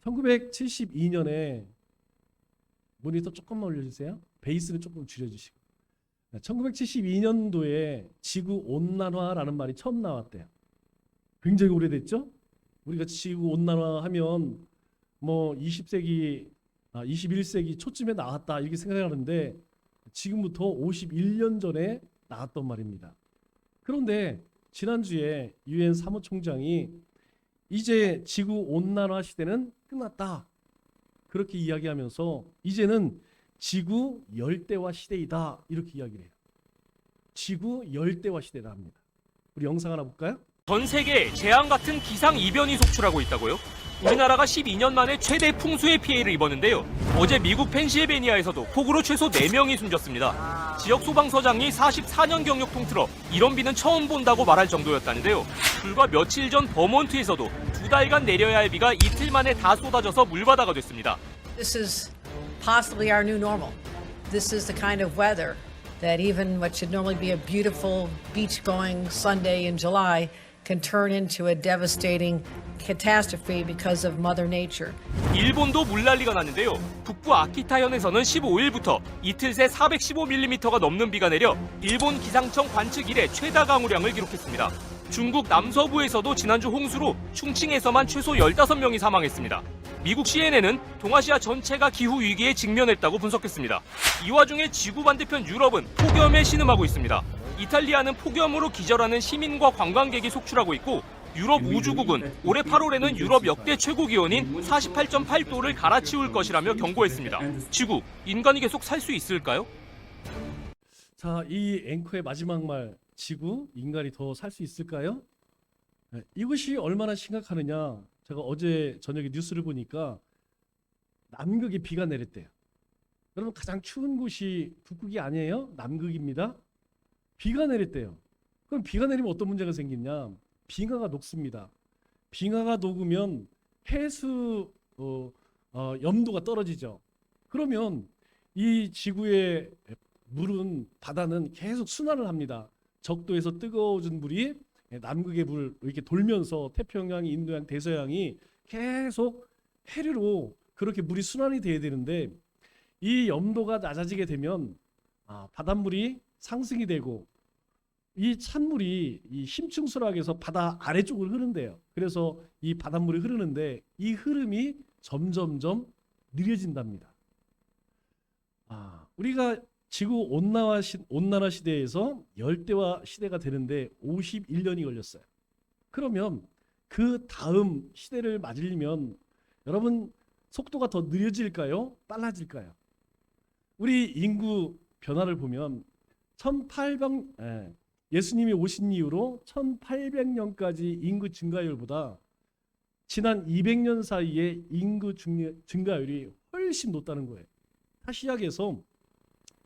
1972년에 모니터 조금만 올려주세요. 베이스는 조금 줄여주시고. 1972년도에 지구 온난화라는 말이 처음 나왔대요. 굉장히 오래됐죠? 우리가 지구 온난화 하면 뭐 21세기 초쯤에 나왔다 이렇게 생각하는데 지금부터 51년 전에 나왔던 말입니다. 그런데 지난주에 유엔 사무총장이 이제 지구 온난화 시대는 끝났다. 그렇게 이야기하면서 이제는 지구 열대화 시대이다. 이렇게 이야기를 해요. 지구 열대화 시대다 합니다. 우리 영상 하나 볼까요? 전 세계에 재앙 같은 기상 이변이 속출하고 있다고요? 우리나라가 12년 만에 최대 풍수의 피해를 입었는데요. 어제 미국 펜실베니아에서도 폭우로 최소 4명이 숨졌습니다. 지역 소방서장이 44년 경력 통틀어 이런 비는 처음 본다고 말할 정도였다는데요. 불과 며칠 전 버몬트에서도 2달간 내려야 할 비가 이틀 만에 다 쏟아져서 물바다가 됐습니다. This is possibly our new normal. This is the kind of weather that even what should normally be a beautiful beach-going Sunday in July can turn into a devastating catastrophe because of Mother Nature. 일본도 물난리가 났는데요. 북부 아키타현에서는 15일부터 이틀 새 415mm가 넘는 비가 내려 일본 기상청 관측 이래 최다 강우량을 기록했습니다. 중국 남서부에서도 지난주 홍수로 충칭에서만 최소 15명이 사망했습니다. 미국 CNN은 동아시아 전체가 기후 위기에 직면했다고 분석했습니다. 이 와중에 지구 반대편 유럽은 폭염에 신음하고 있습니다. 이탈리아는 폭염으로 기절하는 시민과 관광객이 속출하고 있고 유럽 우주국은 올해 8월에는 유럽 역대 최고 기온인 48.8도를 갈아치울 것이라며 경고했습니다. 지구, 인간이 계속 살 수 있을까요? 자, 이 앵커의 마지막 말, 지구, 인간이 더 살 수 있을까요? 이것이 얼마나 심각하느냐. 제가 어제 저녁에 뉴스를 보니까 남극에 비가 내렸대요. 여러분 가장 추운 곳이 북극이 아니에요? 남극입니다. 비가 내렸대요. 그럼 비가 내리면 어떤 문제가 생기냐? 빙하가 녹습니다. 빙하가 녹으면 해수 염도가 떨어지죠. 그러면 이 지구의 물은 바다는 계속 순환을 합니다. 적도에서 뜨거워진 물이 남극의 물 이렇게 돌면서 태평양, 인도양, 대서양이 계속 해류로 그렇게 물이 순환이 돼야 되는데 이 염도가 낮아지게 되면 바닷물이 상승이 되고 이 찬물이 이 심층수락에서 바다 아래쪽으로 흐른대요. 그래서 이 바닷물이 흐르는데 이 흐름이 점점점 느려진답니다. 우리가 지구 온난화 시대에서 열대화 시대가 되는데 51년이 걸렸어요. 그러면 그 다음 시대를 맞으려면 여러분 속도가 더 느려질까요? 빨라질까요? 우리 인구 변화를 보면 예수님이 오신 이후로 1800년까지 인구 증가율보다 지난 200년 사이에 인구 증가율이 훨씬 높다는 거예요. 시작해서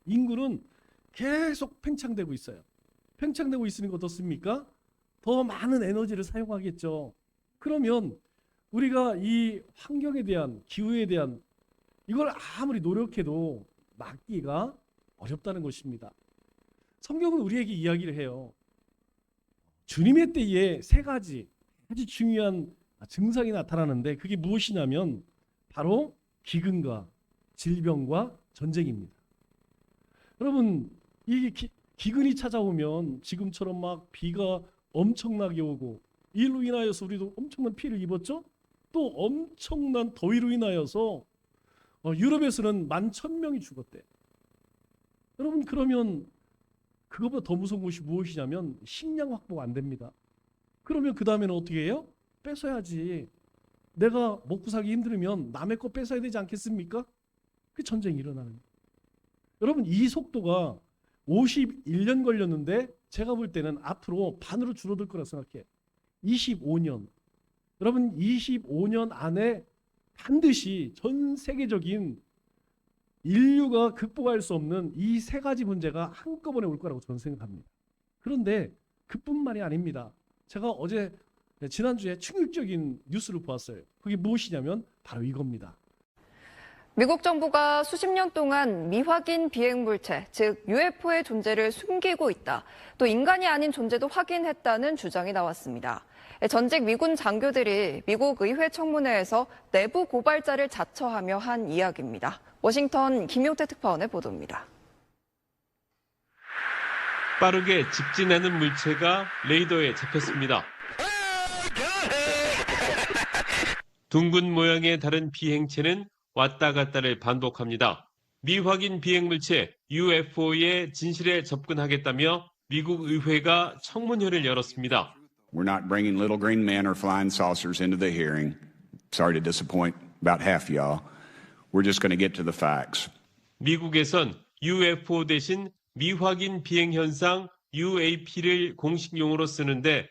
인구는 계속 팽창되고 있어요. 팽창되고 있으니까 어떻습니까? 더 많은 에너지를 사용하겠죠. 그러면 우리가 이 환경에 대한, 기후에 대한 이걸 아무리 노력해도 막기가 어렵다는 것입니다. 성경은 우리에게 이야기를 해요. 주님의 때에 세 가지 아주 중요한 증상이 나타나는데 그게 무엇이냐면 바로 기근과 질병과 전쟁입니다. 여러분 이 기근이 찾아오면 지금처럼 막 비가 엄청나게 오고 이로 인하여서 우리도 엄청난 피해를 입었죠. 또 엄청난 더위로 인하여서 유럽에서는 11,000명이 죽었대. 여러분 그러면 그것보다 더 무서운 것이 무엇이냐면 식량 확보가 안 됩니다. 그러면 그 다음에는 어떻게 해요? 뺏어야지. 내가 먹고 살기 힘들으면 남의 거 뺏어야 되지 않겠습니까? 그 전쟁이 일어나는 거예요. 여러분 이 속도가 51년 걸렸는데 제가 볼 때는 앞으로 반으로 줄어들 거라 생각해요. 25년. 여러분 25년 안에 반드시 전 세계적인 인류가 극복할 수 없는 이 세 가지 문제가 한꺼번에 올 거라고 저는 생각합니다. 그런데 그뿐만이 아닙니다. 제가 지난주에 충격적인 뉴스를 보았어요. 그게 무엇이냐면 바로 이겁니다. 미국 정부가 수십 년 동안 미확인 비행 물체, 즉 UFO의 존재를 숨기고 있다. 또 인간이 아닌 존재도 확인했다는 주장이 나왔습니다. 전직 미군 장교들이 미국 의회 청문회에서 내부 고발자를 자처하며 한 이야기입니다. 워싱턴 김용태 특파원의 보도입니다. 빠르게 직진하는 물체가 레이더에 잡혔습니다. 둥근 모양의 다른 비행체는 왔다 갔다를 반복합니다. 미확인 비행물체 UFO의 진실에 접근하겠다며 미국 의회가 청문회를 열었습니다. We're not bringing little green men or flying saucers into the hearing. Sorry to disappoint about half y'all. We're just going to get to the facts. 미국에선 UFO 대신 미확인 비행 현상 UAP를 공식 용어로 쓰는데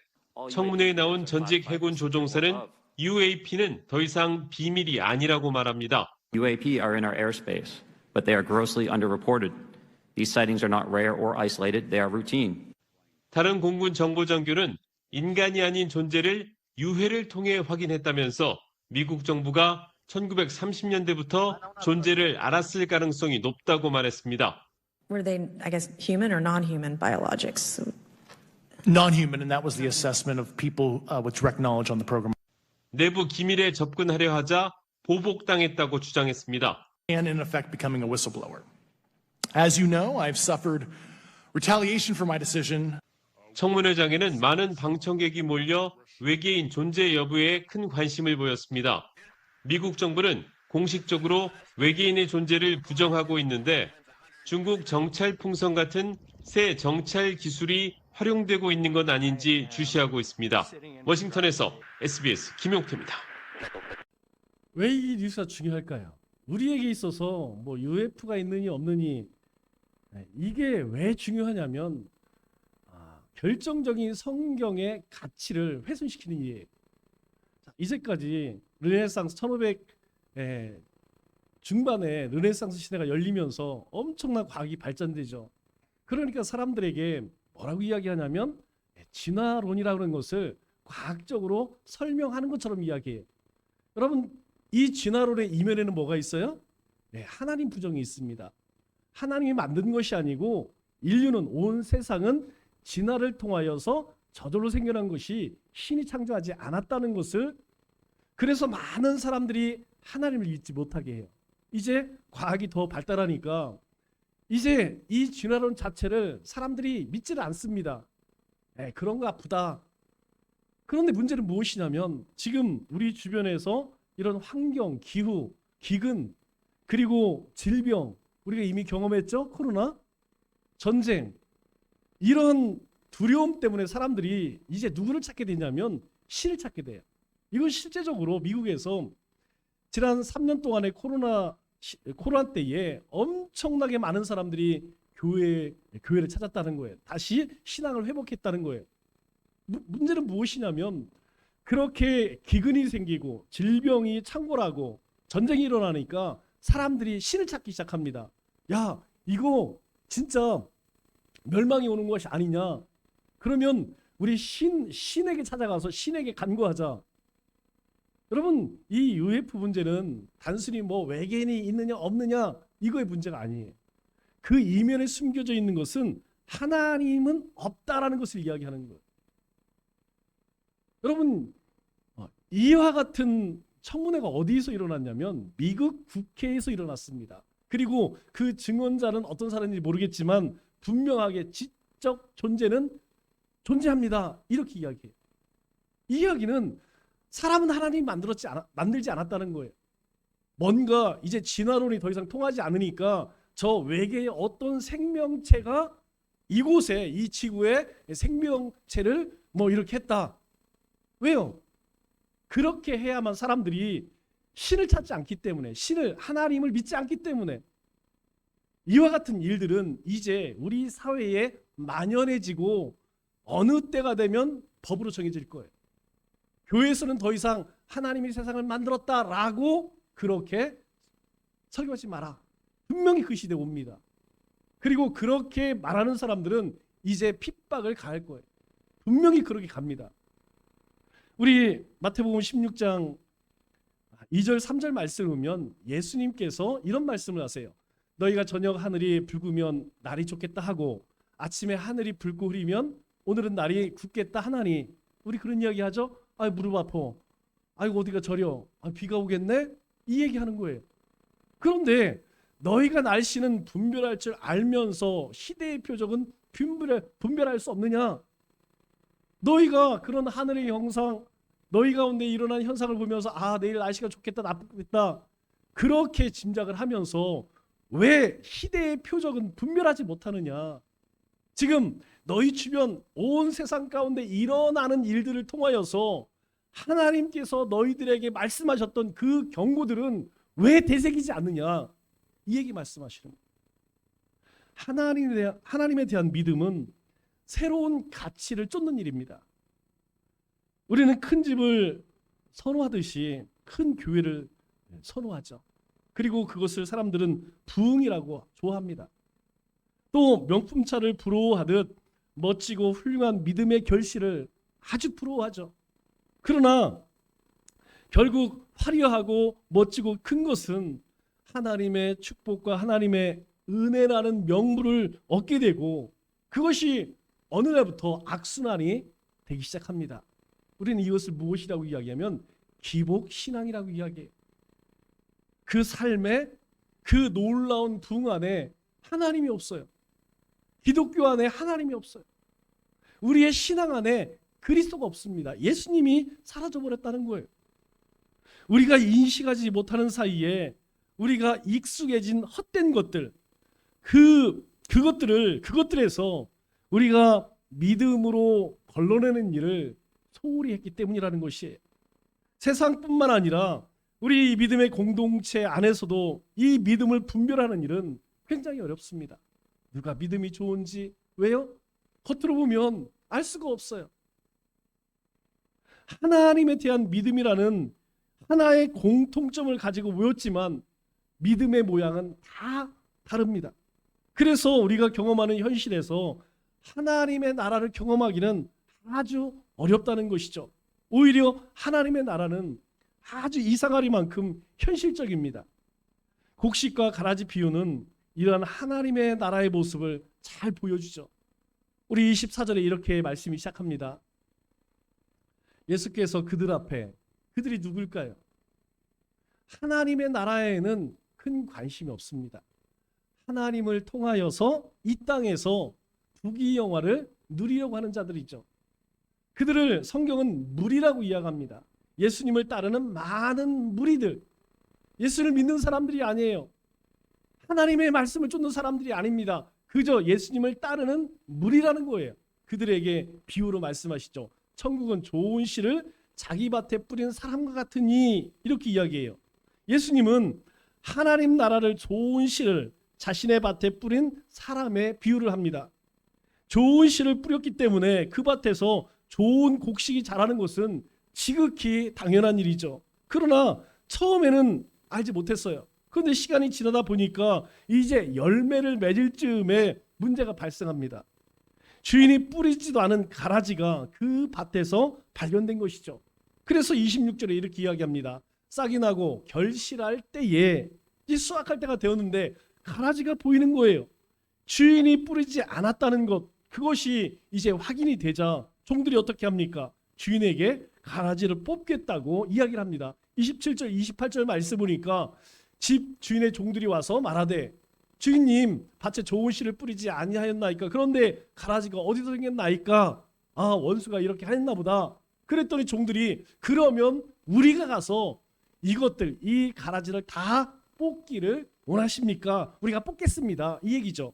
청문회에 나온 전직 해군 조종사는 UAP는 더 이상 비밀이 아니라고 말합니다. UAP are in our airspace, but they are grossly underreported. These sightings are not rare or isolated, they are routine. 다른 공군 정보장교는 인간이 아닌 존재를 유해를 통해 확인했다면서 미국 정부가 1930년대부터 존재를 알았을 가능성이 높다고 말했습니다. Were they, I guess, human or non-human biologics? Non-human, and that was the assessment of people with direct knowledge on the program. 내부 기밀에 접근하려 하자 보복당했다고 주장했습니다. And in effect becoming a whistleblower. As you know, I've suffered retaliation for my decision. 청문회장에는 많은 방청객이 몰려 외계인 존재 여부에 큰 관심을 보였습니다. 미국 정부는 공식적으로 외계인의 존재를 부정하고 있는데 중국 정찰 풍선 같은 새 정찰 기술이 활용되고 있는 건 아닌지 주시하고 있습니다. 워싱턴에서 SBS 김용태입니다. 왜 이 뉴스가 중요할까요? 우리에게 있어서 뭐 UFO가 있느니 없느니 이게 왜 중요하냐면 결정적인 성경의 가치를 훼손시키는 일이에요. 이제까지 르네상스 1500 중반에 르네상스 시대가 열리면서 엄청난 과학이 발전되죠. 그러니까 사람들에게 뭐라고 이야기하냐면 진화론이라고 하는 것을 과학적으로 설명하는 것처럼 이야기해요. 여러분 이 진화론의 이면에는 뭐가 있어요? 하나님 부정이 있습니다. 하나님이 만든 것이 아니고 인류는 온 세상은 진화를 통하여서 저절로 생겨난 것이 신이 창조하지 않았다는 것을 그래서 많은 사람들이 하나님을 믿지 못하게 해요. 이제 과학이 더 발달하니까 이제 이 진화론 자체를 사람들이 믿지를 않습니다. 그런가 보다. 그런데 문제는 무엇이냐면 지금 우리 주변에서 이런 환경, 기후, 기근, 그리고 질병 우리가 이미 경험했죠? 코로나, 전쟁 이런 두려움 때문에 사람들이 이제 누구를 찾게 되냐면 신을 찾게 돼요. 이건 실제적으로 미국에서 지난 3년 동안의 코로나 때에 엄청나게 많은 사람들이 교회를 찾았다는 거예요. 다시 신앙을 회복했다는 거예요. 문제는 무엇이냐면 그렇게 기근이 생기고 질병이 창궐하고 전쟁이 일어나니까 사람들이 신을 찾기 시작합니다. 야, 이거 진짜 멸망이 오는 것이 아니냐. 그러면 우리 신에게 찾아가서 신에게 간구하자. 여러분 이 UFO 문제는 단순히 뭐 외계인이 있느냐 없느냐 이거의 문제가 아니에요. 그 이면에 숨겨져 있는 것은 하나님은 없다라는 것을 이야기하는 거예요. 여러분 이와 같은 청문회가 어디서 일어났냐면 미국 국회에서 일어났습니다. 그리고 그 증언자는 어떤 사람인지 모르겠지만 분명하게 지적 존재는 존재합니다. 이렇게 이야기해요. 이 이야기는 사람은 하나님이 만들지 않았다는 거예요. 뭔가 이제 진화론이 더 이상 통하지 않으니까 저 외계의 어떤 생명체가 이곳에 이 지구의 생명체를 뭐 이렇게 했다. 왜요? 그렇게 해야만 사람들이 신을 찾지 않기 때문에 하나님을 믿지 않기 때문에 이와 같은 일들은 이제 우리 사회에 만연해지고 어느 때가 되면 법으로 정해질 거예요. 교회에서는 더 이상 하나님이 세상을 만들었다라고 그렇게 설교하지 마라. 분명히 그 시대 옵니다. 그리고 그렇게 말하는 사람들은 이제 핍박을 가할 거예요. 분명히 그렇게 갑니다. 우리 마태복음 16장 2절 3절 말씀을 보면 예수님께서 이런 말씀을 하세요. 너희가 저녁 하늘이 붉으면 날이 좋겠다 하고 아침에 하늘이 붉고 흐리면 오늘은 날이 굳겠다 하나니. 우리 그런 이야기 하죠. 아, 무릎 아파. 아이고 어디가 저려. 아, 비가 오겠네. 이 얘기하는 거예요. 그런데 너희가 날씨는 분별할 줄 알면서 시대의 표적은 분별할 수 없느냐? 너희가 그런 하늘의 형상, 너희 가운데 일어난 현상을 보면서 아, 내일 날씨가 좋겠다 나쁘겠다 그렇게 짐작을 하면서 왜 시대의 표적은 분별하지 못하느냐? 지금 너희 주변 온 세상 가운데 일어나는 일들을 통하여서 하나님께서 너희들에게 말씀하셨던 그 경고들은 왜 되새기지 않느냐? 이 얘기 말씀하시는 거예요. 하나님에 대한 믿음은 새로운 가치를 쫓는 일입니다. 우리는 큰 집을 선호하듯이 큰 교회를 선호하죠. 그리고 그것을 사람들은 부흥이라고 좋아합니다. 또 명품차를 부러워하듯 멋지고 훌륭한 믿음의 결실을 아주 부러워하죠. 그러나 결국 화려하고 멋지고 큰 것은 하나님의 축복과 하나님의 은혜라는 명분을 얻게 되고 그것이 어느 날부터 악순환이 되기 시작합니다. 우리는 이것을 무엇이라고 이야기하면 기복신앙이라고 이야기해요. 그 삶에 그 놀라운 부흥 안에 하나님이 없어요. 기독교 안에 하나님이 없어요. 우리의 신앙 안에 그리스도가 없습니다. 예수님이 사라져버렸다는 거예요. 우리가 인식하지 못하는 사이에 우리가 익숙해진 헛된 것들, 그것들에서 우리가 믿음으로 걸러내는 일을 소홀히 했기 때문이라는 것이에요. 세상뿐만 아니라 우리 믿음의 공동체 안에서도 이 믿음을 분별하는 일은 굉장히 어렵습니다. 누가 믿음이 좋은지, 왜요? 겉으로 보면 알 수가 없어요. 하나님에 대한 믿음이라는 하나의 공통점을 가지고 모였지만 믿음의 모양은 다 다릅니다. 그래서 우리가 경험하는 현실에서 하나님의 나라를 경험하기는 아주 어렵다는 것이죠. 오히려 하나님의 나라는 아주 이상하리만큼 현실적입니다. 곡식과 가라지 비유는 이러한 하나님의 나라의 모습을 잘 보여주죠. 우리 24절에 이렇게 말씀이 시작합니다. 예수께서 그들 앞에, 그들이 누굴까요? 하나님의 나라에는 큰 관심이 없습니다. 하나님을 통하여서 이 땅에서 부귀영화를 누리려고 하는 자들이죠. 그들을 성경은 무리라고 이야기합니다. 예수님을 따르는 많은 무리들, 예수를 믿는 사람들이 아니에요. 하나님의 말씀을 쫓는 사람들이 아닙니다. 그저 예수님을 따르는 무리라는 거예요. 그들에게 비유로 말씀하시죠. 천국은 좋은 씨를 자기 밭에 뿌린 사람과 같으니, 이렇게 이야기해요. 예수님은 하나님 나라를 좋은 씨를 자신의 밭에 뿌린 사람의 비유를 합니다. 좋은 씨를 뿌렸기 때문에 그 밭에서 좋은 곡식이 자라는 것은 지극히 당연한 일이죠. 그러나 처음에는 알지 못했어요. 그런데 시간이 지나다 보니까 이제 열매를 맺을 즈음에 문제가 발생합니다. 주인이 뿌리지도 않은 가라지가 그 밭에서 발견된 것이죠. 그래서 26절에 이렇게 이야기합니다. 싹이 나고 결실할 때에 이제 수확할 때가 되었는데 가라지가 보이는 거예요. 주인이 뿌리지 않았다는 것, 그것이 이제 확인이 되자 종들이 어떻게 합니까? 주인에게 가라지를 뽑겠다고 이야기를 합니다. 27절, 28절 말씀 보니까 집 주인의 종들이 와서 말하되 주인님 밭에 좋은 씨를 뿌리지 아니하였나이까? 그런데 가라지가 어디서 생겼나이까? 아, 원수가 이렇게 했나 보다. 그랬더니 종들이 그러면 우리가 가서 이것들, 이 가라지를 다 뽑기를 원하십니까? 우리가 뽑겠습니다. 이 얘기죠.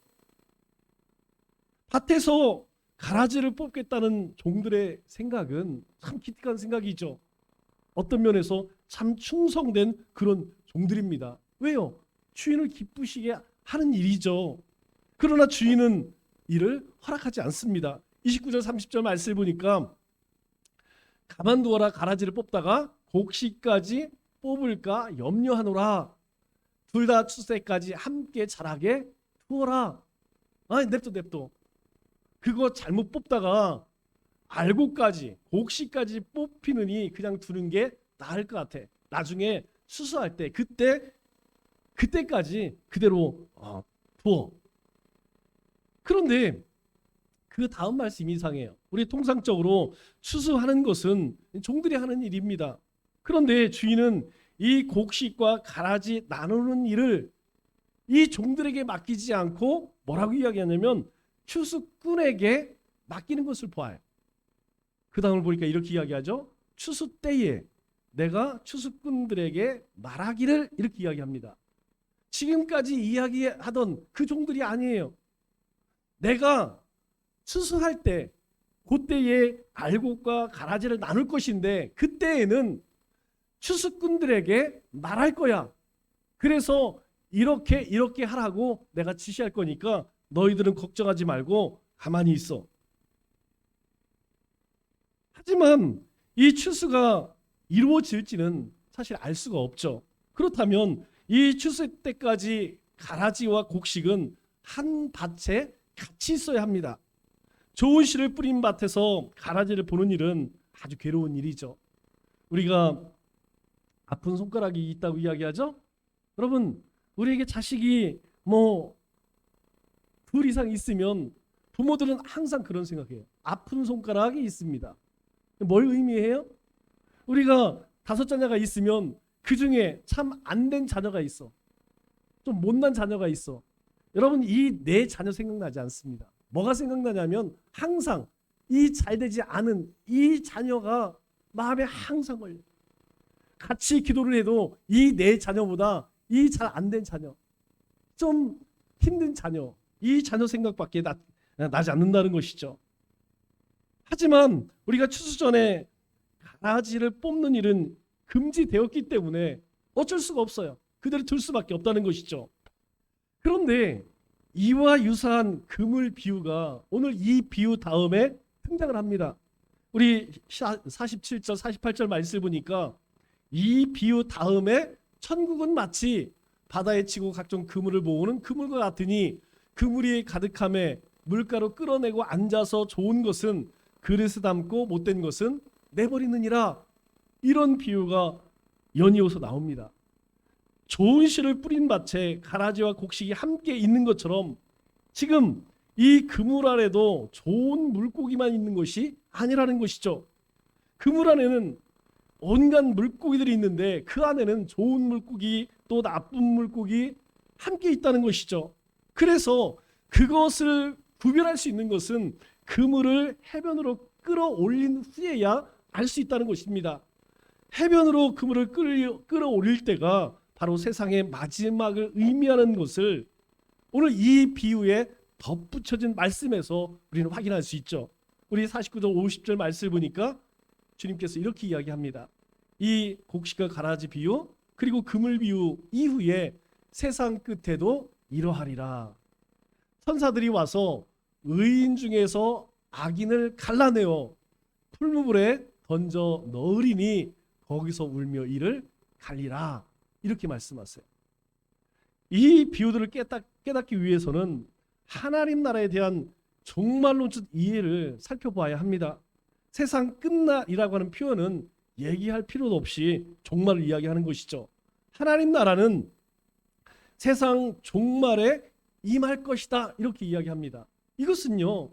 밭에서 가라지를 뽑겠다는 종들의 생각은 참 기특한 생각이죠. 어떤 면에서 참 충성된 그런 종들입니다. 왜요? 주인을 기쁘시게 하는 일이죠. 그러나 주인은 이를 허락하지 않습니다. 29절 30절 말씀을 보니까 가만두어라, 가라지를 뽑다가 곡식까지 뽑을까 염려하노라. 둘 다 추수때까지 함께 자라게 두어라. 아니, 냅둬. 그거 잘못 뽑다가 알고까지 곡식까지 뽑히느니 그냥 두는 게 나을 것 같아. 나중에 추수할 때 그때까지 그대로 두어. 그런데 그 다음 말씀이 이상해요. 우리 통상적으로 추수하는 것은 종들이 하는 일입니다. 그런데 주인은 이 곡식과 가라지 나누는 일을 이 종들에게 맡기지 않고 뭐라고 이야기하냐면 추수꾼에게 맡기는 것을 보아요. 그 다음을 보니까 이렇게 이야기하죠. 추수 때에 내가 추수꾼들에게 말하기를 이렇게 이야기합니다. 지금까지 이야기하던 그 종들이 아니에요. 내가 추수할 때 그때에 알곡과 가라지를 나눌 것인데 그때에는 추수꾼들에게 말할 거야. 그래서 이렇게 하라고 내가 지시할 거니까 너희들은 걱정하지 말고 가만히 있어. 하지만 이 추수가 이루어질지는 사실 알 수가 없죠. 그렇다면 이 추수 때까지 가라지와 곡식은 한 밭에 같이 있어야 합니다. 좋은 씨를 뿌린 밭에서 가라지를 보는 일은 아주 괴로운 일이죠. 우리가 아픈 손가락이 있다고 이야기하죠. 여러분, 우리에게 자식이 둘 이상 있으면 부모들은 항상 그런 생각해요. 아픈 손가락이 있습니다. 뭘 의미해요? 우리가 5자녀가 있으면 그 중에 참 안 된 자녀가 있어. 좀 못난 자녀가 있어. 여러분, 이 내 자녀 생각나지 않습니다. 뭐가 생각나냐면 항상 이 잘되지 않은 이 자녀가 마음에 항상 걸려. 같이 기도를 해도 이 내 자녀보다 이 잘 안 된 자녀, 좀 힘든 자녀, 이 자녀 생각밖에 나지 않는다는 것이죠. 하지만 우리가 추수 전에 가라지를 뽑는 일은 금지되었기 때문에 어쩔 수가 없어요. 그대로 둘 수밖에 없다는 것이죠. 그런데 이와 유사한 그물 비유가 오늘 이 비유 다음에 등장을 합니다. 우리 47절, 48절 말씀을 보니까 이 비유 다음에 천국은 마치 바다에 치고 각종 그물을 모으는 그물과 같으니 그물이 가득함에 물가로 끌어내고 앉아서 좋은 것은 그릇에 담고 못된 것은 내버리느니라. 이런 비유가 연이어서 나옵니다. 좋은 씨를 뿌린 밭에 가라지와 곡식이 함께 있는 것처럼 지금 이 그물 안에도 좋은 물고기만 있는 것이 아니라는 것이죠. 그물 안에는 온갖 물고기들이 있는데 그 안에는 좋은 물고기 또 나쁜 물고기 함께 있다는 것이죠. 그래서 그것을 구별할 수 있는 것은 그물을 해변으로 끌어올린 후에야 알 수 있다는 것입니다. 해변으로 그물을 끌어올릴 때가 바로 세상의 마지막을 의미하는 것을 오늘 이 비유에 덧붙여진 말씀에서 우리는 확인할 수 있죠. 우리 49절 50절 말씀을 보니까 주님께서 이렇게 이야기합니다. 이 곡식과 가라지 비유 그리고 그물 비유 이후에 세상 끝에도 이러하리라. 천사들이 와서 의인 중에서 악인을 갈라내어 풀무불에 던져 넣으리니 거기서 울며 이를 갈리라. 이렇게 말씀하세요. 이 비유들을 깨닫기 위해서는 하나님 나라에 대한 종말론적 이해를 살펴봐야 합니다. 세상 끝날이라고 하는 표현은 얘기할 필요도 없이 종말을 이야기하는 것이죠. 하나님 나라는 세상 종말에 임할 것이다 이렇게 이야기합니다. 이것은요,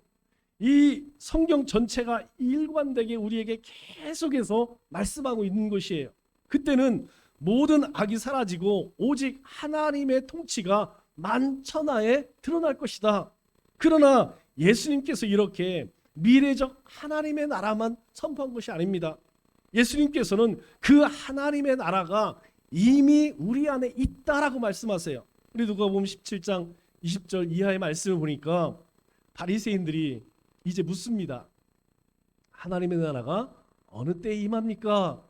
이 성경 전체가 일관되게 우리에게 계속해서 말씀하고 있는 것이에요. 그때는 모든 악이 사라지고 오직 하나님의 통치가 만천하에 드러날 것이다. 그러나 예수님께서 이렇게 미래적 하나님의 나라만 선포한 것이 아닙니다. 예수님께서는 그 하나님의 나라가 이미 우리 안에 있다라고 말씀하세요. 우리 누가복음 17장 20절 이하의 말씀을 보니까 바리새인들이 이제 묻습니다. 하나님의 나라가 어느 때에 임합니까?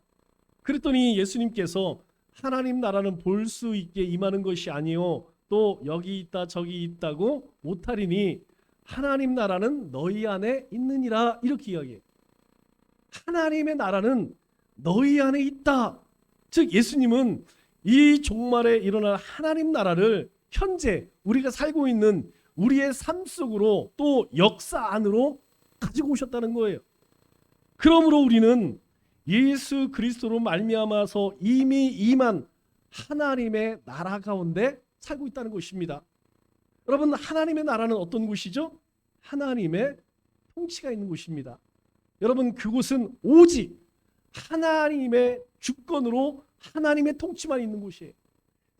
그랬더니 예수님께서 하나님 나라는 볼 수 있게 임하는 것이 아니요 또 여기 있다 저기 있다고 못하리니 하나님 나라는 너희 안에 있느니라 이렇게 이야기해요. 하나님의 나라는 너희 안에 있다. 즉 예수님은 이 종말에 일어날 하나님 나라를 현재 우리가 살고 있는 우리의 삶 속으로 또 역사 안으로 가지고 오셨다는 거예요. 그러므로 우리는 예수 그리스도로 말미암아서 이미 임한 하나님의 나라 가운데 살고 있다는 것입니다. 여러분, 하나님의 나라는 어떤 곳이죠? 하나님의 통치가 있는 곳입니다. 여러분, 그곳은 오직 하나님의 주권으로 하나님의 통치만 있는 곳이에요.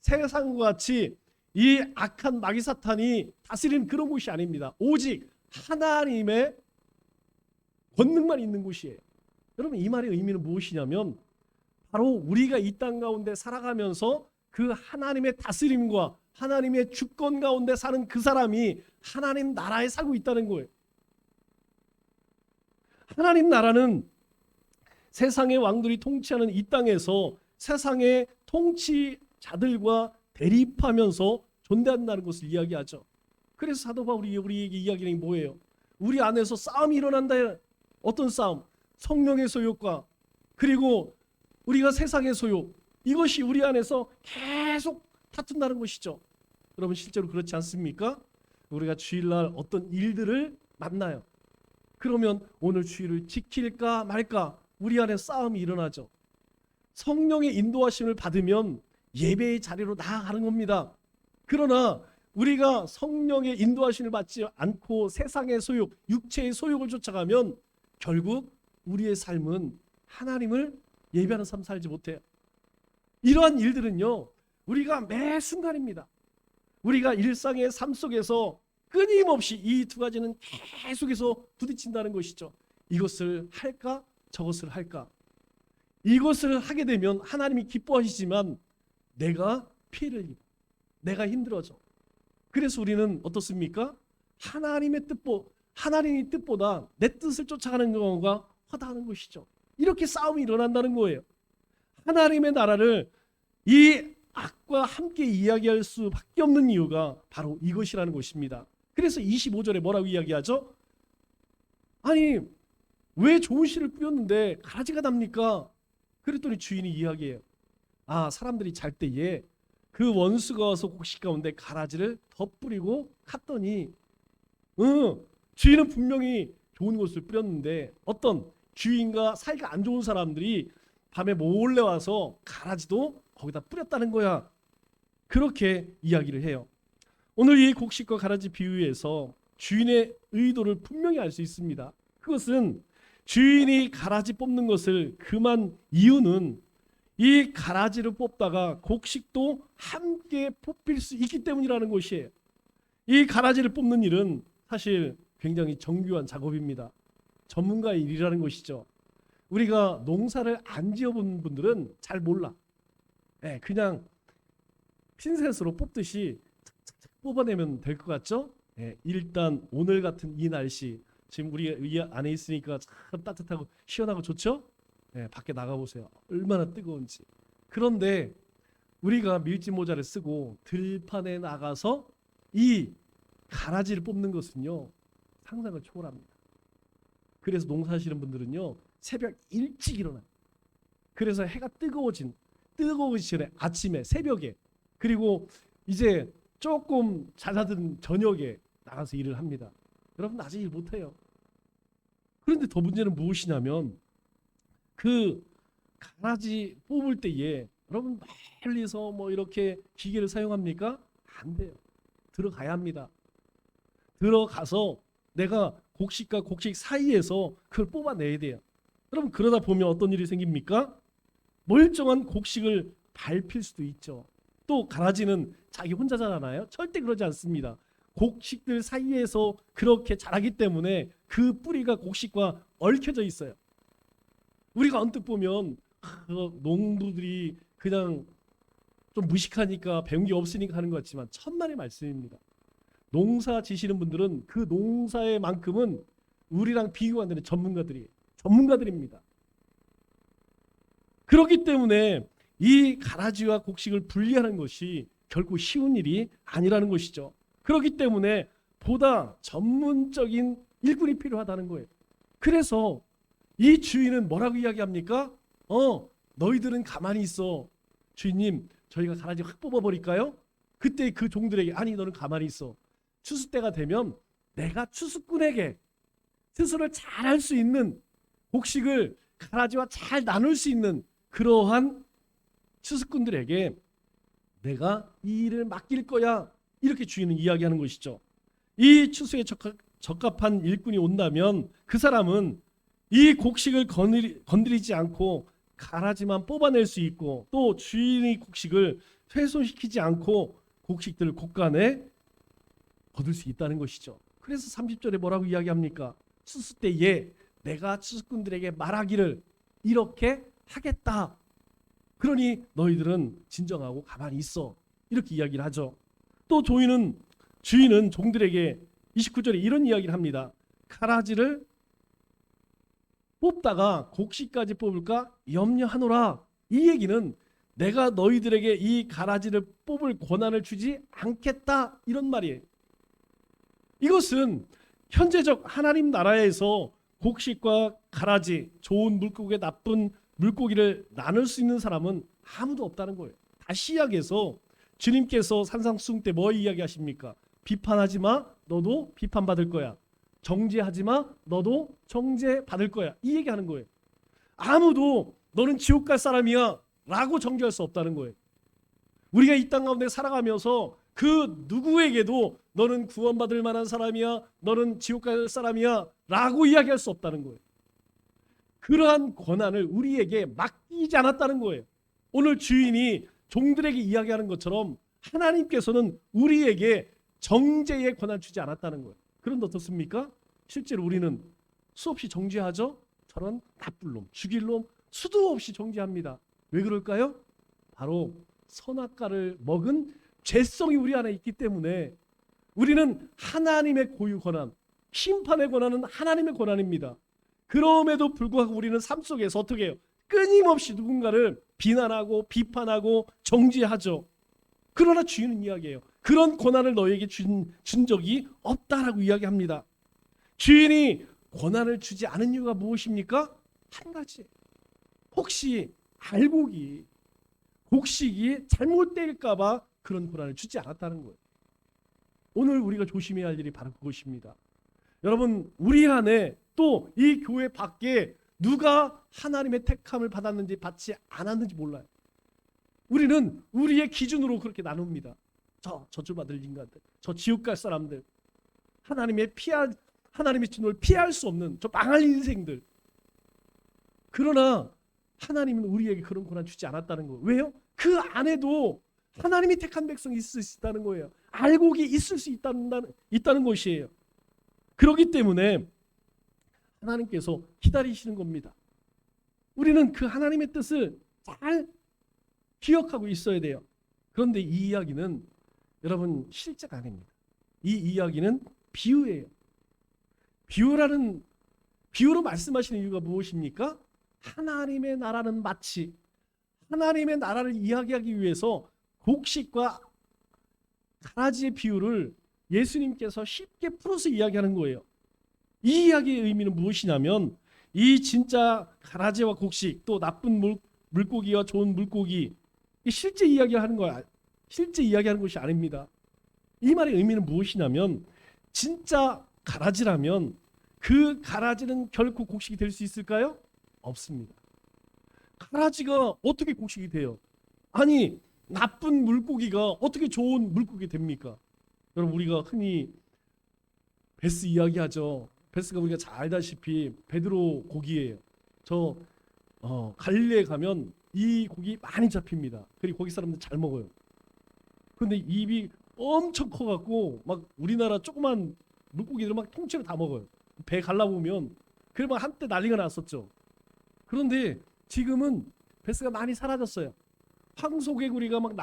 세상과 같이 이 악한 마귀 사탄이 다스리는 그런 곳이 아닙니다. 오직 하나님의 권능만 있는 곳이에요. 여러분, 이 말의 의미는 무엇이냐면 바로 우리가 이 땅 가운데 살아가면서 그 하나님의 다스림과 하나님의 주권 가운데 사는 그 사람이 하나님 나라에 살고 있다는 거예요. 하나님 나라는 세상의 왕들이 통치하는 이 땅에서 세상의 통치자들과 대립하면서 존재한다는 것을 이야기하죠. 그래서 사도 바울이 우리에게 이야기하는 게 뭐예요? 우리 안에서 싸움이 일어난다. 어떤 싸움? 성령의 소욕과 그리고 우리가 세상의 소욕, 이것이 우리 안에서 계속 다툰다는 것이죠. 여러분, 실제로 그렇지 않습니까? 우리가 주일날 어떤 일들을 만나요. 그러면 오늘 주일을 지킬까 말까 우리 안에 싸움이 일어나죠. 성령의 인도하심을 받으면 예배의 자리로 나아가는 겁니다. 그러나 우리가 성령의 인도하심을 받지 않고 세상의 소욕, 육체의 소욕을 쫓아가면 결국 우리의 삶은 하나님을 예배하는 삶 살지 못해요. 이러한 일들은요, 우리가 매 순간입니다. 우리가 일상의 삶 속에서 끊임없이 이 두 가지는 계속해서 부딪힌다는 것이죠. 이것을 할까? 저것을 할까? 이것을 하게 되면 하나님이 기뻐하시지만 내가 피해를 입어. 내가 힘들어져. 그래서 우리는 어떻습니까? 하나님의 뜻보다 내 뜻을 쫓아가는 경우가 허다하는 것이죠. 이렇게 싸움이 일어난다는 거예요. 하나님의 나라를 이 악과 함께 이야기할 수밖에 없는 이유가 바로 이것이라는 것입니다. 그래서 25절에 뭐라고 이야기하죠? 아니, 왜 좋은 씨를 뿌렸는데 가라지가 납니까? 그랬더니 주인이 이야기해요. 아, 사람들이 잘 때에 그 원수가 와서 곡식 가운데 가라지를 더 뿌리고 갔더니 주인은 분명히 좋은 것을 뿌렸는데 어떤 주인과 사이가 안 좋은 사람들이 밤에 몰래 와서 가라지도 거기다 뿌렸다는 거야. 그렇게 이야기를 해요. 오늘 이 곡식과 가라지 비유에서 주인의 의도를 분명히 알 수 있습니다. 그것은 주인이 가라지 뽑는 것을 금한 이유는 이 가라지를 뽑다가 곡식도 함께 뽑힐 수 있기 때문이라는 것이에요. 이 가라지를 뽑는 일은 사실 굉장히 정교한 작업입니다. 전문가의 일이라는 것이죠. 우리가 농사를 안 지어본 분들은 잘 몰라. 그냥 핀셋으로 뽑듯이 착착착 뽑아내면 될 것 같죠? 일단 오늘 같은 이 날씨, 지금 우리 안에 있으니까 참 따뜻하고 시원하고 좋죠? 밖에 나가보세요. 얼마나 뜨거운지. 그런데 우리가 밀짚 모자를 쓰고 들판에 나가서 이 가라지를 뽑는 것은요, 상상을 초월합니다. 그래서 농사하시는 분들은요, 새벽 일찍 일어나요. 그래서 해가 뜨거워지기 전에 아침에 새벽에, 그리고 이제 조금 잦아든 저녁에 나가서 일을 합니다. 여러분, 낮에 일 못해요. 그런데 더 문제는 무엇이냐면 그 가라지 뽑을 때에 여러분 멀리서 뭐 이렇게 기계를 사용합니까? 안 돼요. 들어가야 합니다. 들어가서 내가 곡식과 곡식 사이에서 그걸 뽑아내야 돼요. 여러분, 그러다 보면 어떤 일이 생깁니까? 멀쩡한 곡식을 밟힐 수도 있죠. 또 가라지는 자기 혼자잖아요. 절대 그러지 않습니다. 곡식들 사이에서 그렇게 자라기 때문에 그 뿌리가 곡식과 얽혀져 있어요. 우리가 언뜻 보면 농부들이 그냥 좀 무식하니까 배운 게 없으니까 하는 것 같지만 천만의 말씀입니다. 농사 지시는 분들은 그 농사의 만큼은 우리랑 비교가 안 되는 전문가들입니다. 그렇기 때문에 이 가라지와 곡식을 분리하는 것이 결코 쉬운 일이 아니라는 것이죠. 그렇기 때문에 보다 전문적인 일꾼이 필요하다는 거예요. 그래서 이 주인은 뭐라고 이야기합니까? 너희들은 가만히 있어. 주인님, 저희가 가라지 확 뽑아버릴까요? 그때 그 종들에게, 아니 너는 가만히 있어. 추수 때가 되면 내가 추수꾼에게 스스로 잘 할 수 있는 곡식을 가라지와 잘 나눌 수 있는 그러한 추수꾼들에게 내가 이 일을 맡길 거야. 이렇게 주인은 이야기하는 것이죠. 이 추수에 적합한 일꾼이 온다면 그 사람은 이 곡식을 건드리지 않고 가라지만 뽑아낼 수 있고, 또 주인의 곡식을 훼손시키지 않고 곡식들을 곳간에 거둘 수 있다는 것이죠. 그래서 30절에 뭐라고 이야기합니까? 추수 때에 내가 추수꾼들에게 말하기를 이렇게 하겠다. 그러니 너희들은 진정하고 가만히 있어. 이렇게 이야기를 하죠. 또 주인은 종들에게 29절에 이런 이야기를 합니다. 가라지를 뽑다가 곡식까지 뽑을까 염려하노라. 이 얘기는 내가 너희들에게 이 가라지를 뽑을 권한을 주지 않겠다. 이런 말이에요. 이것은 현재적 하나님 나라에서 곡식과 가라지, 좋은 물고기, 나쁜 물고기를 나눌 수 있는 사람은 아무도 없다는 거예요. 다시 이야기해서 주님께서 산상수훈 때 뭐 이야기하십니까? 비판하지 마, 너도 비판받을 거야. 정죄하지 마, 너도 정죄받을 거야. 이 얘기하는 거예요. 아무도 너는 지옥 갈 사람이야 라고 정죄할 수 없다는 거예요. 우리가 이 땅 가운데 살아가면서 그 누구에게도 너는 구원받을 만한 사람이야, 너는 지옥 갈 사람이야 라고 이야기할 수 없다는 거예요. 그러한 권한을 우리에게 맡기지 않았다는 거예요. 오늘 주인이 종들에게 이야기하는 것처럼 하나님께서는 우리에게 정죄의 권한을 주지 않았다는 거예요. 그런데 어떻습니까? 실제로 우리는 수없이 정죄하죠. 저런 나쁜 놈, 죽일 놈 수도 없이 정죄합니다. 왜 그럴까요? 바로 선악과를 먹은 죄성이 우리 안에 있기 때문에 우리는 하나님의 고유 권한, 심판의 권한은 하나님의 권한입니다. 그럼에도 불구하고 우리는 삶 속에서 어떻게 해요? 끊임없이 누군가를 비난하고 비판하고 정죄하죠. 그러나 주인은 이야기해요. 그런 권한을 너에게 준 적이 없다라고 이야기합니다. 주인이 권한을 주지 않은 이유가 무엇입니까? 한 가지. 혹시 알곡이 곡식이 잘못될까 봐 그런 권한을 주지 않았다는 거예요. 오늘 우리가 조심해야 할 일이 바로 그것입니다. 여러분, 우리 안에 또 이 교회 밖에 누가 하나님의 택함을 받았는지 받지 않았는지 몰라요. 우리는 우리의 기준으로 그렇게 나눕니다. 저주 받을 인간들, 저 지옥 갈 사람들, 하나님의 진노를 피할 수 없는 저 망할 인생들. 그러나 하나님은 우리에게 그런 권한 주지 않았다는 거예요. 왜요? 그 안에도 하나님이 택한 백성이 있을 수 있다는 거예요. 알곡이 있을 수 있다는 것이에요. 그렇기 때문에 하나님께서 기다리시는 겁니다. 우리는 그 하나님의 뜻을 잘 기억하고 있어야 돼요. 그런데 이 이야기는 여러분 실제가 아닙니다. 이 이야기는 비유예요. 비유로 말씀하시는 이유가 무엇입니까? 하나님의 나라는 마치 하나님의 나라를 이야기하기 위해서 곡식과 가라지의 비유를 예수님께서 쉽게 풀어서 이야기하는 거예요. 이 이야기의 의미는 무엇이냐면 이 진짜 가라지와 곡식, 또 나쁜 물고기와 좋은 물고기, 실제 이야기하는 거야. 실제 이야기하는 것이 아닙니다. 이 말의 의미는 무엇이냐면 진짜 가라지라면 그 가라지는 결코 곡식이 될 수 있을까요? 없습니다. 가라지가 어떻게 곡식이 돼요? 아니, 나쁜 물고기가 어떻게 좋은 물고기 됩니까? 여러분, 우리가 흔히 베스 이야기하죠. 베스가 우리가 잘 알다시피 베드로 고기예요. 저 갈릴리에 가면 이 고기 많이 잡힙니다. 그리고 거기 사람들 잘 먹어요. 그런데 입이 엄청 커갖고 막 우리나라 조그만 물고기들 막 통째로 다 먹어요. 배 갈라보면 그러면 한때 난리가 났었죠. 그런데 지금은 베스가 많이 사라졌어요. 황소개구리가 막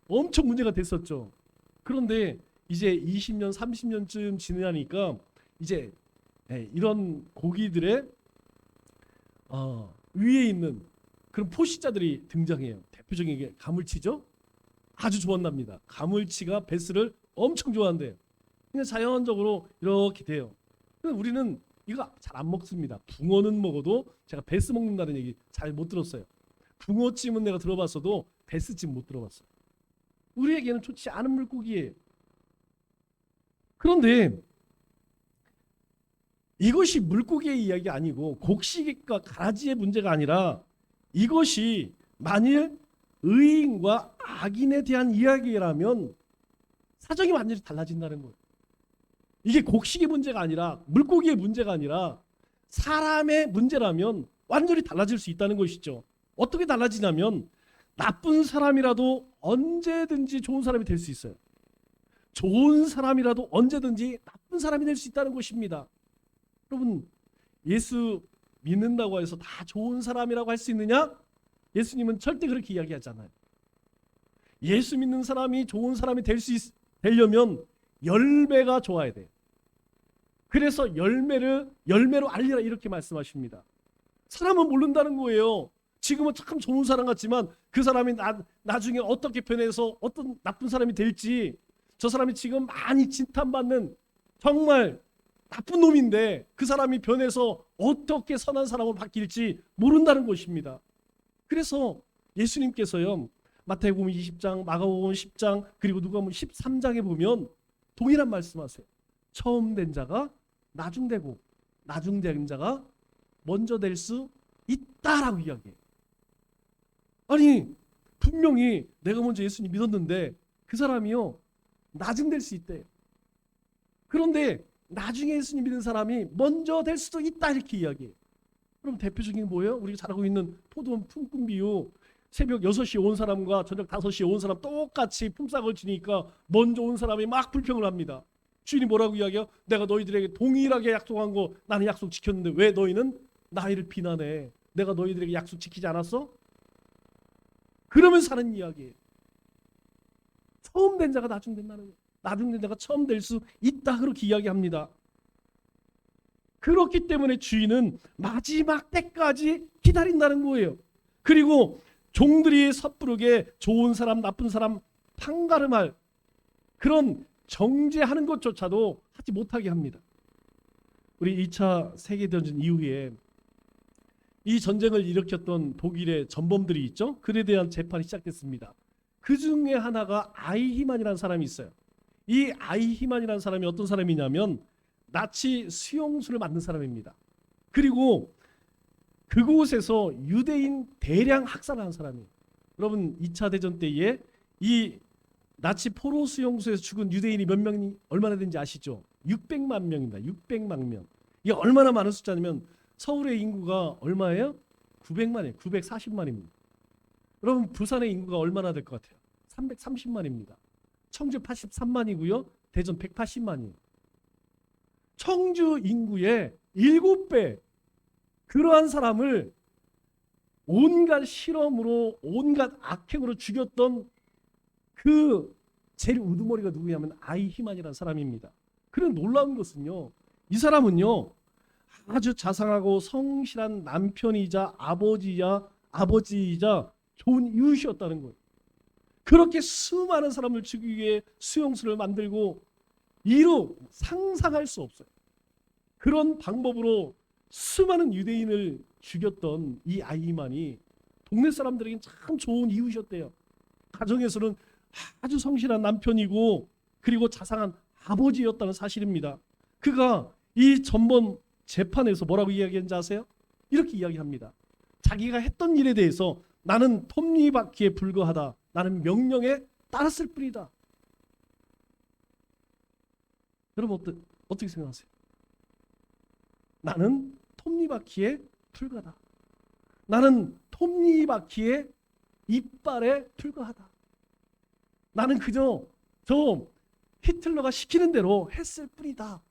엄청 문제가 됐었죠. 그런데 이제 20년, 30년쯤 지나니까 이제 이런 고기들의 위에 있는 그런 포식자들이 등장해요. 대표적인 게 가물치죠. 아주 좋아한답니다. 가물치가 베스를 엄청 좋아한대요. 그냥 자연적으로 이렇게 돼요. 근데 우리는 이거 잘 안 먹습니다. 붕어는 먹어도 제가 베스 먹는다는 얘기 잘 못 들었어요. 붕어찜은 내가 들어봤어도 베스찜 못 들어봤어요. 우리에게는 좋지 않은 물고기예요. 그런데 이것이 물고기의 이야기 아니고 곡식과 가라지의 문제가 아니라 이것이 만일 의인과 악인에 대한 이야기라면 사정이 완전히 달라진다는 거예요. 이게 곡식의 문제가 아니라 물고기의 문제가 아니라 사람의 문제라면 완전히 달라질 수 있다는 것이죠. 어떻게 달라지냐면 나쁜 사람이라도 언제든지 좋은 사람이 될 수 있어요. 좋은 사람이라도 언제든지 나쁜 사람이 될 수 있다는 것입니다. 여러분, 예수 믿는다고 해서 다 좋은 사람이라고 할 수 있느냐? 예수님은 절대 그렇게 이야기하잖아요. 예수 믿는 사람이 좋은 사람이 되려면 열매가 좋아야 돼요. 그래서 열매로 알리라 이렇게 말씀하십니다. 사람은 모른다는 거예요. 지금은 참 좋은 사람 같지만 그 사람이 나중에 어떻게 변해서 어떤 나쁜 사람이 될지, 저 사람이 지금 많이 진탄받는 정말 나쁜 놈인데 그 사람이 변해서 어떻게 선한 사람으로 바뀔지 모른다는 것입니다. 그래서 예수님께서요, 마태복음 20장, 마가복음 10장, 그리고 누가복음 13장에 보면 동일한 말씀하세요. 처음 된 자가 나중되고 나중된 자가 먼저 될 수 있다라고 이야기해요. 아니, 분명히 내가 먼저 예수님 믿었는데 그 사람이요 나중될 수 있대요. 그런데 나중에 예수님 믿는 사람이 먼저 될 수도 있다 이렇게 이야기해요. 그럼 대표적인 게 뭐예요? 우리가 잘 알고 있는 포도원 품꾼 비유. 새벽 6시에 온 사람과 저녁 5시에 온 사람 똑같이 품삯을 주니까 먼저 온 사람이 막 불평을 합니다. 주인이 뭐라고 이야기해요? 내가 너희들에게 동일하게 약속한 거 나는 약속 지켰는데 왜 너희는 나를 비난해? 내가 너희들에게 약속 지키지 않았어? 그러면서 하는 이야기예요. 처음 된 자가 나중 된다는 거예요. 나중 된 자가 처음 될 수 있다 그렇게 이야기합니다. 그렇기 때문에 주인은 마지막 때까지 기다린다는 거예요. 그리고 종들이 섣부르게 좋은 사람 나쁜 사람 판가름할 그런 정죄하는 것조차도 하지 못하게 합니다. 우리 2차 세계대전 이후에 이 전쟁을 일으켰던 독일의 전범들이 있죠. 그에 대한 재판이 시작됐습니다. 그 중에 하나가 아이히만이라는 사람이 있어요. 이 아이히만이라는 사람이 어떤 사람이냐면 나치 수용소를 만든 사람입니다. 그리고 그곳에서 유대인 대량 학살하는 사람이에요. 여러분 2차 대전 때에 이 나치 포로 수용소에서 죽은 유대인이 몇 명이 얼마나 되는지 아시죠? 600만 명입니다. 600만 명. 이게 얼마나 많은 숫자냐면 서울의 인구가 얼마예요? 900만이에요. 940만입니다. 여러분 부산의 인구가 얼마나 될 것 같아요? 330만입니다. 청주 83만이고요. 대전 180만이에요. 청주 인구의 7배 그러한 사람을 온갖 실험으로 온갖 악행으로 죽였던 그 제일 우두머리가 누구냐면 아이히만이라는 사람입니다. 그런 놀라운 것은요. 이 사람은요. 아주 자상하고 성실한 남편이자 아버지이자 좋은 이웃이었다는 거예요. 그렇게 수많은 사람을 죽이기 위해 수용소를 만들고 이루 상상할 수 없어요. 그런 방법으로 수많은 유대인을 죽였던 이 아이히만이 동네 사람들에게는 참 좋은 이웃이었대요. 가정에서는 아주 성실한 남편이고 그리고 자상한 아버지였다는 사실입니다. 그가 이 전범 재판에서 뭐라고 이야기했는지 아세요? 이렇게 이야기합니다. 자기가 했던 일에 대해서 나는 톱니바퀴에 불과하다. 나는 명령에 따랐을 뿐이다. 여러분 어떻게 생각하세요? 나는 톱니바퀴에 불과하다. 나는 톱니바퀴의 이빨에 불과하다. 나는 그저 저 히틀러가 시키는 대로 했을 뿐이다.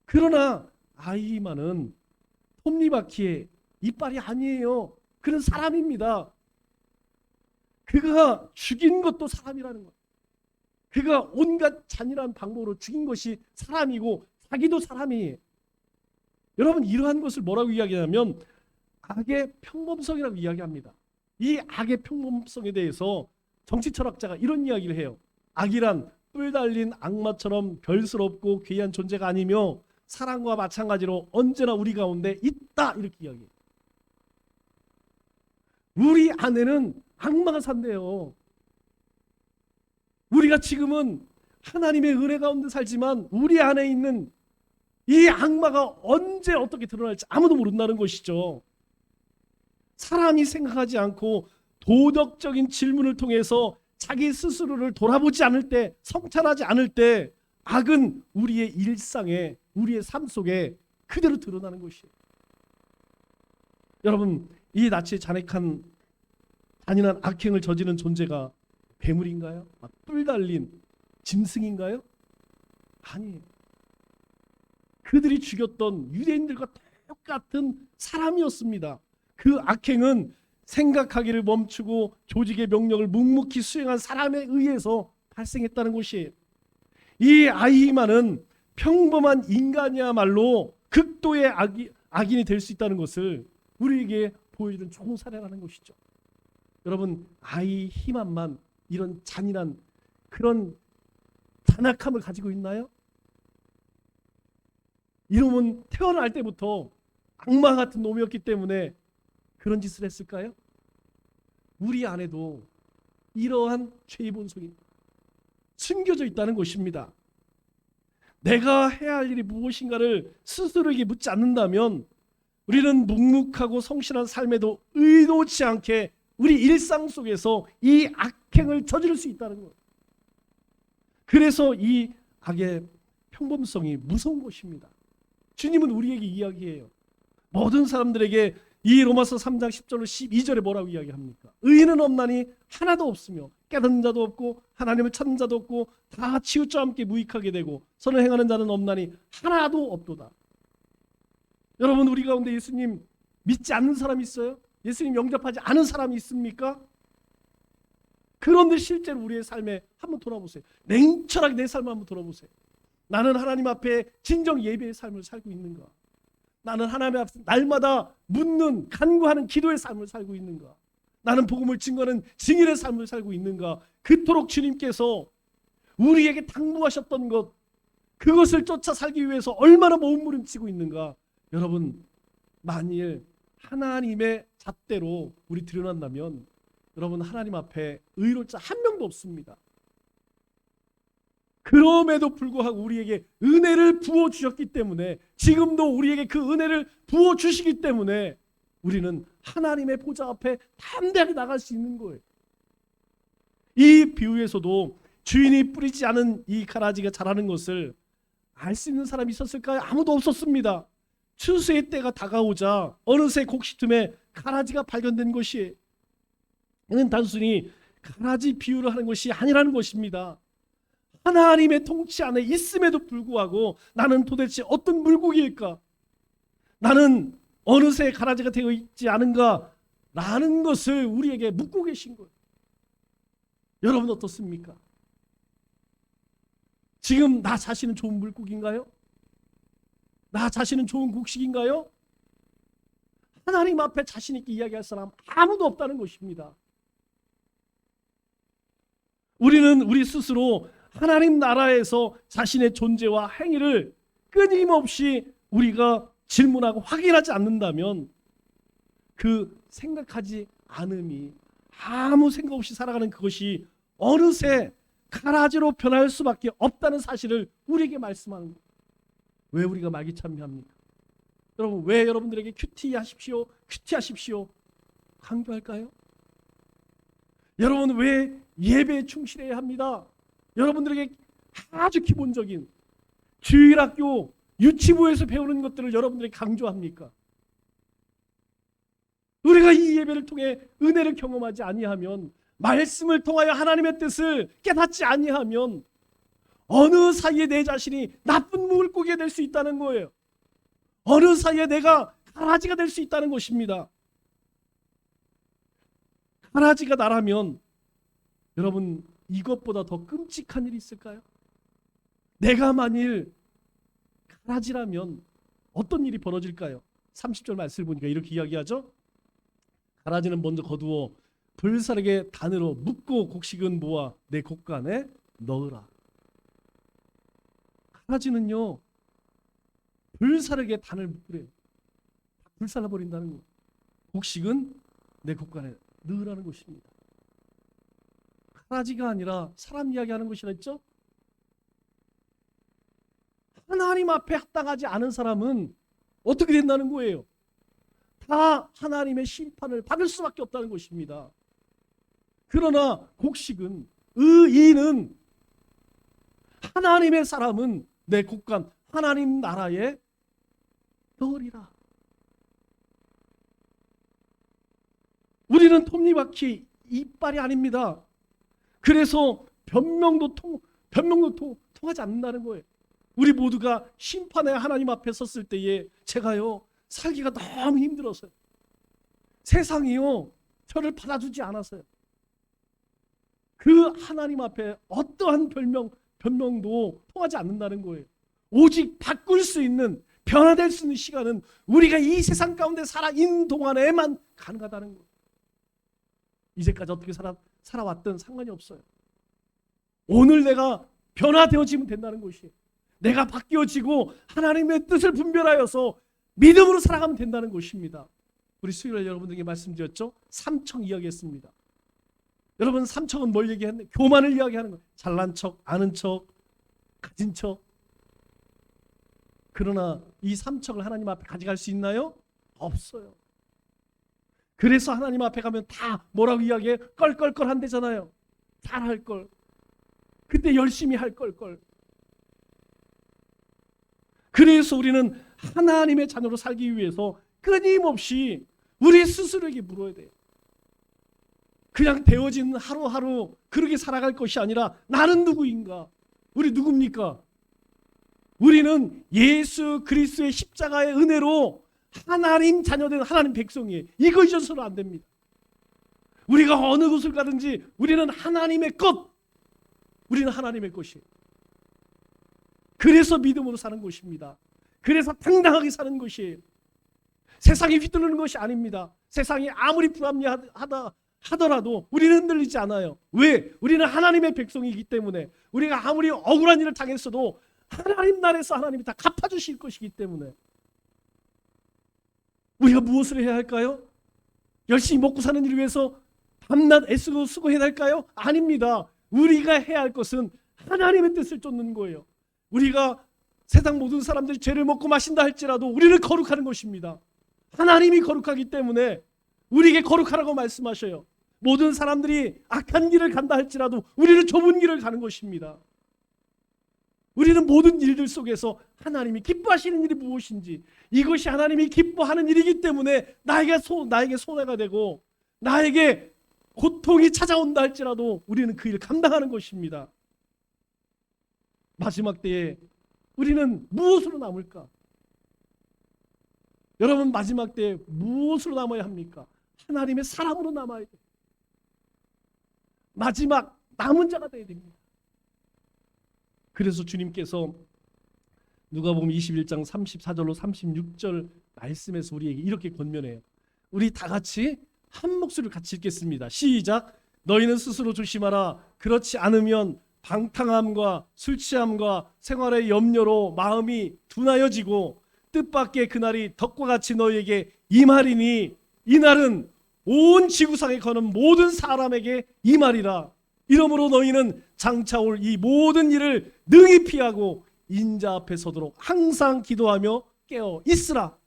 그러나 아이히만은 톱니바퀴의 이빨이 아니에요. 그는 사람입니다. 그가 죽인 것도 사람이라는 거예요. 그가 온갖 잔인한 방법으로 죽인 것이 사람이고 자기도 사람이에요. 여러분 이러한 것을 뭐라고 이야기하냐면 악의 평범성이라고 이야기합니다. 이 악의 평범성에 대해서 정치 철학자가 이런 이야기를 해요. 악이란 뿔 달린 악마처럼 별스럽고 괴이한 존재가 아니며 사람과 마찬가지로 언제나 우리 가운데 있다 이렇게 이야기해요. 우리 안에는 악마가 산대요. 우리가 지금은 하나님의 은혜 가운데 살지만 우리 안에 있는 이 악마가 언제 어떻게 드러날지 아무도 모른다는 것이죠. 사람이 생각하지 않고 도덕적인 질문을 통해서 자기 스스로를 돌아보지 않을 때, 성찰하지 않을 때 악은 우리의 일상에, 우리의 삶 속에 그대로 드러나는 것이에요. 여러분, 이 낯이 잔액한 잔인한 악행을 저지른 존재가 괴물인가요? 뿔 달린 짐승인가요? 아니에요. 그들이 죽였던 유대인들과 똑같은 사람이었습니다. 그 악행은 생각하기를 멈추고 조직의 명령을 묵묵히 수행한 사람에 의해서 발생했다는 것이에요. 이 아히만은 평범한 인간이야말로 극도의 악인이 될 수 있다는 것을 우리에게 보여주는 좋은 사례라는 것이죠. 여러분, 아히만만 이런 잔인한 그런 잔악함을 가지고 있나요? 이놈은 태어날 때부터 악마 같은 놈이었기 때문에 그런 짓을 했을까요? 우리 안에도 이러한 죄의 본성이 숨겨져 있다는 것입니다. 내가 해야 할 일이 무엇인가를 스스로에게 묻지 않는다면 우리는 묵묵하고 성실한 삶에도 의도치 않게 우리 일상 속에서 이 악행을 저지를 수 있다는 것. 그래서 이 악의 평범성이 무서운 것입니다. 주님은 우리에게 이야기해요. 모든 사람들에게 이 로마서 3장 10절로 12절에 뭐라고 이야기합니까? 의인은 없나니 하나도 없으며 깨닫는 자도 없고 하나님을 찾는 자도 없고 다 치우쳐 함께 무익하게 되고 선을 행하는 자는 없나니 하나도 없도다. 여러분, 우리 가운데 예수님 믿지 않는 사람이 있어요? 예수님 영접하지 않은 사람이 있습니까? 그런데 실제로 우리의 삶에 한번 돌아보세요. 냉철하게 내 삶을 한번 돌아보세요. 나는 하나님 앞에 진정 예배의 삶을 살고 있는가? 나는 하나님 앞에 날마다 묻는 간구하는 기도의 삶을 살고 있는가? 나는 복음을 증거하는 증인의 삶을 살고 있는가? 그토록 주님께서 우리에게 당부하셨던 것, 그것을 쫓아 살기 위해서 얼마나 몸부림치고 있는가? 여러분, 만일 하나님의 잣대로 우리 드러난다면 여러분, 하나님 앞에 의로울 자 한 명도 없습니다. 그럼에도 불구하고 우리에게 은혜를 부어주셨기 때문에, 지금도 우리에게 그 은혜를 부어주시기 때문에 우리는 하나님의 보좌 앞에 담대하게 나갈 수 있는 거예요. 이 비유에서도 주인이 뿌리지 않은 이 가라지가 자라는 것을 알 수 있는 사람이 있었을까요? 아무도 없었습니다. 추수의 때가 다가오자 어느새 곡식 틈에 가라지가 발견된 것이, 이는 단순히 가라지 비유를 하는 것이 아니라는 것입니다. 하나님의 통치 안에 있음에도 불구하고 나는 도대체 어떤 물고기일까? 나는 어느새 가라지가 되어 있지 않은가? 라는 것을 우리에게 묻고 계신 거예요. 여러분 어떻습니까? 지금 나 자신은 좋은 물고기인가요? 나 자신은 좋은 곡식인가요? 하나님 앞에 자신 있게 이야기할 사람 아무도 없다는 것입니다. 우리는 우리 스스로 하나님 나라에서 자신의 존재와 행위를 끊임없이 우리가 질문하고 확인하지 않는다면 그 생각하지 않음이, 아무 생각 없이 살아가는 그것이 어느새 가라지로 변할 수밖에 없다는 사실을 우리에게 말씀하는 거예요. 왜 우리가 말기참미합니까? 여러분, 왜 여러분들에게 큐티하십시오, 큐티하십시오 강조할까요? 여러분, 왜 예배에 충실해야 합니다? 여러분들에게 아주 기본적인 주일학교 유치부에서 배우는 것들을 여러분들에게 강조합니까? 우리가 이 예배를 통해 은혜를 경험하지 아니하면, 말씀을 통하여 하나님의 뜻을 깨닫지 아니하면 어느 사이에 내 자신이 나쁜 물고기가 될 수 있다는 거예요. 어느 사이에 내가 가라지가 될 수 있다는 것입니다. 가라지가 나라면 여러분, 이것보다 더 끔찍한 일이 있을까요? 내가 만일 가라지라면 어떤 일이 벌어질까요? 30절 말씀을 보니까 이렇게 이야기하죠. 가라지는 먼저 거두어 불사르게 단으로 묶고 곡식은 모아 내 곡간에 넣으라. 가라지는요, 불사르게 단을 묶으래요. 불살라 버린다는 거. 곡식은 내 곡간에 넣으라는 것입니다. 가라지가 아니라 사람 이야기하는 것이라 했죠? 하나님 앞에 합당하지 않은 사람은 어떻게 된다는 거예요? 다 하나님의 심판을 받을 수밖에 없다는 것입니다. 그러나 곡식은, 의인은, 하나님의 사람은 내 곡간 하나님 나라에 넣으리라. 우리는 톱니바퀴 이빨이 아닙니다. 그래서 변명도 통하지 않는다는 거예요. 우리 모두가 심판의 하나님 앞에 섰을 때에 제가요 살기가 너무 힘들었어요. 세상이요 저를 받아주지 않았어요. 그 하나님 앞에 어떠한 변명도 통하지 않는다는 거예요. 오직 바꿀 수 있는, 변화될 수 있는 시간은 우리가 이 세상 가운데 살아있는 동안에만 가능하다는 거예요. 이제까지 어떻게 살아왔든 상관이 없어요. 오늘 내가 변화되어지면 된다는 것이에요. 내가 바뀌어지고 하나님의 뜻을 분별하여서 믿음으로 살아가면 된다는 것입니다. 우리 수요일에 여러분들에게 말씀드렸죠? 삼청 이야기했습니다. 여러분 삼청은 뭘 얘기했는데? 교만을 이야기하는 거예요. 잘난 척, 아는 척, 가진 척. 그러나 이 삼청을 하나님 앞에 가져갈 수 있나요? 없어요. 그래서 하나님 앞에 가면 다 뭐라고 이야기해? 껄껄껄 한대잖아요. 잘할 걸. 그때 열심히 할 걸. 그래서 우리는 하나님의 자녀로 살기 위해서 끊임없이 우리 스스로에게 물어야 돼요. 그냥 되어진 하루하루 그렇게 살아갈 것이 아니라 나는 누구인가? 우리 누굽니까? 우리는 예수 그리스도의 십자가의 은혜로 하나님 자녀된 하나님 백성이에요. 이거 잊어서는 안 됩니다. 우리가 어느 곳을 가든지 우리는 하나님의 것, 우리는 하나님의 것이에요. 그래서 믿음으로 사는 것입니다. 그래서 당당하게 사는 것이에요. 세상이 휘둘르는 것이 아닙니다. 세상이 아무리 불합리하더라도 우리는 흔들리지 않아요. 왜? 우리는 하나님의 백성이기 때문에. 우리가 아무리 억울한 일을 당했어도 하나님 나라에서 하나님이 다 갚아주실 것이기 때문에. 우리가 무엇을 해야 할까요? 열심히 먹고 사는 일을 위해서 밤낮 애쓰고 수고해야 할까요? 아닙니다. 우리가 해야 할 것은 하나님의 뜻을 쫓는 거예요. 우리가 세상 모든 사람들이 죄를 먹고 마신다 할지라도 우리는 거룩하는 것입니다. 하나님이 거룩하기 때문에 우리에게 거룩하라고 말씀하셔요. 모든 사람들이 악한 길을 간다 할지라도 우리는 좁은 길을 가는 것입니다. 우리는 모든 일들 속에서 하나님이 기뻐하시는 일이 무엇인지, 이것이 하나님이 기뻐하는 일이기 때문에 나에게 손해가 되고 나에게 고통이 찾아온다 할지라도 우리는 그 일을 감당하는 것입니다. 마지막 때에 우리는 무엇으로 남을까? 여러분 마지막 때에 무엇으로 남아야 합니까? 하나님의 사람으로 남아야 돼요. 마지막 남은 자가 되어야 됩니다. 그래서 주님께서 누가복음 21장 34절로 36절 말씀에서 우리에게 이렇게 권면해요. 우리 다 같이 한 목소리를 같이 읽겠습니다. 시작. 너희는 스스로 조심하라. 그렇지 않으면 방탕함과 술 취함과 생활의 염려로 마음이 둔하여지고 뜻밖의 그날이 덕과 같이 너희에게 임하리니 이날은 온 지구상에 거는 모든 사람에게 임하리라. 이러므로 너희는 장차 올 이 모든 일을 능히 피하고 인자 앞에 서도록 항상 기도하며 깨어 있으라.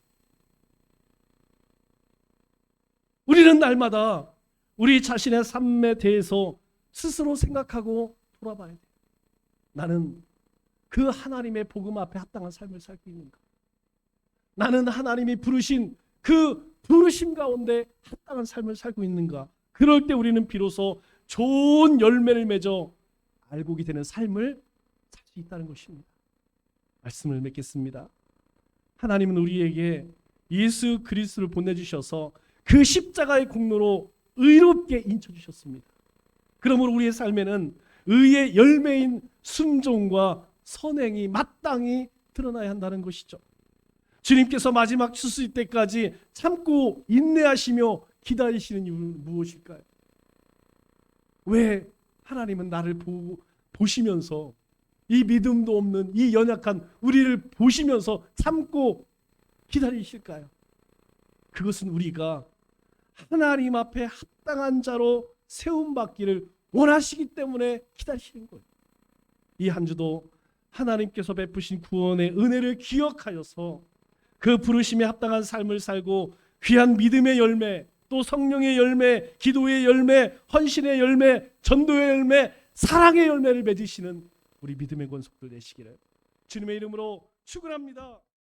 우리는 날마다 우리 자신의 삶에 대해서 스스로 생각하고 돌아봐야 돼. 나는 그 하나님의 복음 앞에 합당한 삶을 살고 있는가? 나는 하나님이 부르신 그 부르심 가운데 합당한 삶을 살고 있는가? 그럴 때 우리는 비로소 좋은 열매를 맺어 알곡이 되는 삶을 살 수 있다는 것입니다. 말씀을 맺겠습니다. 하나님은 우리에게 예수 그리스도를 보내주셔서 그 십자가의 공로로 의롭게 인쳐주셨습니다. 그러므로 우리의 삶에는 의의 열매인 순종과 선행이 마땅히 드러나야 한다는 것이죠. 주님께서 마지막 추수일 때까지 참고 인내하시며 기다리시는 이유는 무엇일까요? 왜 하나님은 나를 보시면서 이 믿음도 없는 이 연약한 우리를 보시면서 참고 기다리실까요? 그것은 우리가 하나님 앞에 합당한 자로 세움받기를 원하시기 때문에 기다리시는 거예요. 이 한 주도 하나님께서 베푸신 구원의 은혜를 기억하여서 그 부르심에 합당한 삶을 살고 귀한 믿음의 열매, 또 성령의 열매, 기도의 열매, 헌신의 열매, 전도의 열매, 사랑의 열매를 맺으시는 우리 믿음의 권속들 되시기를 주님의 이름으로 축원합니다.